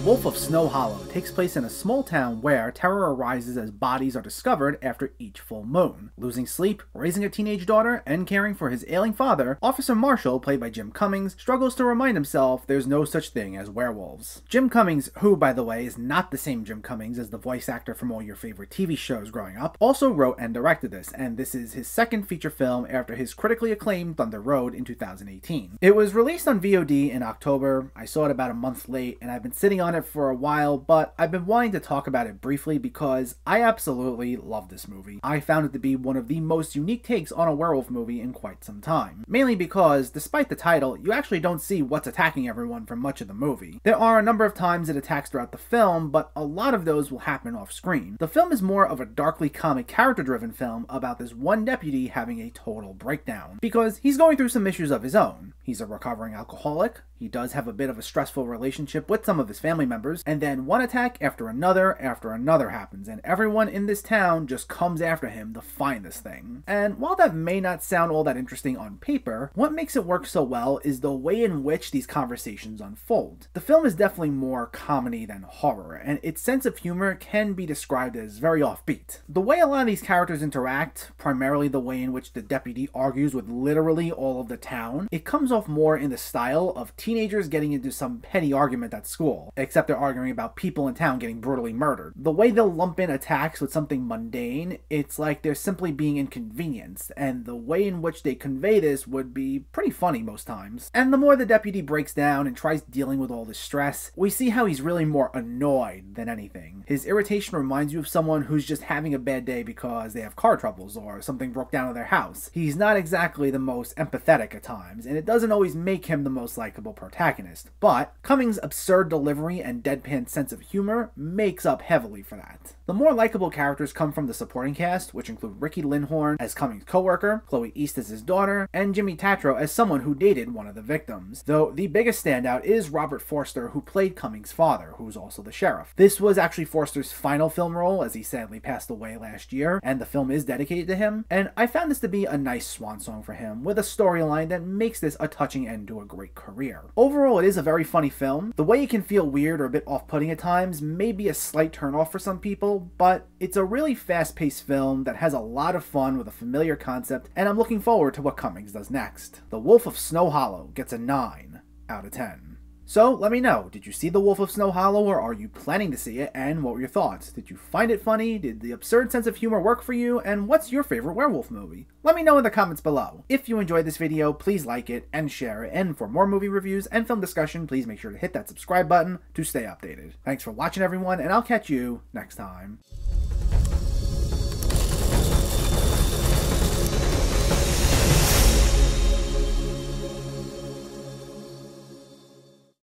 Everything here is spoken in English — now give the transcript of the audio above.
Wolf of Snow Hollow takes place in a small town where terror arises as bodies are discovered after each full moon. Losing sleep, raising a teenage daughter, and caring for his ailing father, Officer Marshall, played by Jim Cummings, struggles to remind himself there's no such thing as werewolves. Jim Cummings, who, by the way, is not the same Jim Cummings as the voice actor from all your favorite TV shows growing up, also wrote and directed this, and this is his second feature film after his critically acclaimed Thunder Road in 2018. It was released on VOD in October. I saw it about a month late, and I've been sitting on it for a while, but I've been wanting to talk about it briefly because I absolutely love this movie. I found it to be one of the most unique takes on a werewolf movie in quite some time. Mainly because, despite the title, you actually don't see what's attacking everyone for much of the movie. There are a number of times it attacks throughout the film, but a lot of those will happen off screen. The film is more of a darkly comic character-driven film about this one deputy having a total breakdown, because he's going through some issues of his own. He's a recovering alcoholic, he does have a bit of a stressful relationship with some of his family members, and then one attack after another happens, and everyone in this town just comes after him to find this thing. And while that may not sound all that interesting on paper, what makes it work so well is the way in which these conversations unfold. The film is definitely more comedy than horror, and its sense of humor can be described as very offbeat. The way a lot of these characters interact, primarily the way in which the deputy argues with literally all of the town, it comes off more in the style of teenagers getting into some petty argument at school, except they're arguing about people in town getting brutally murdered. The way they'll lump in attacks with something mundane, it's like they're simply being inconvenienced, and the way in which they convey this would be pretty funny most times. And the more the deputy breaks down and tries dealing with all this stress, we see how he's really more annoyed than anything. His irritation reminds you of someone who's just having a bad day because they have car troubles or something broke down in their house. He's not exactly the most empathetic at times, and it doesn't always make him the most likable protagonist, but Cummings' absurd delivery and deadpan sense of humor makes up heavily for that. The more likable characters come from the supporting cast, which include Ricky Lindhorn as Cummings' co-worker, Chloe East as his daughter, and Jimmy Tatro as someone who dated one of the victims. Though the biggest standout is Robert Forster, who played Cummings' father, who was also the sheriff. This was actually Forster's final film role, as he sadly passed away last year, and the film is dedicated to him, and I found this to be a nice swan song for him, with a storyline that makes this a touching end to a great career. Overall, it is a very funny film. The way it can feel weird or a bit off-putting at times may be a slight turn-off for some people, but it's a really fast-paced film that has a lot of fun with a familiar concept, and I'm looking forward to what Cummings does next. The Wolf of Snow Hollow gets a 9 out of 10. So, let me know, did you see The Wolf of Snow Hollow, or are you planning to see it, and what were your thoughts? Did you find it funny? Did the absurd sense of humor work for you? And what's your favorite werewolf movie? Let me know in the comments below. If you enjoyed this video, please like it and share it, and for more movie reviews and film discussion, please make sure to hit that subscribe button to stay updated. Thanks for watching, everyone, and I'll catch you next time.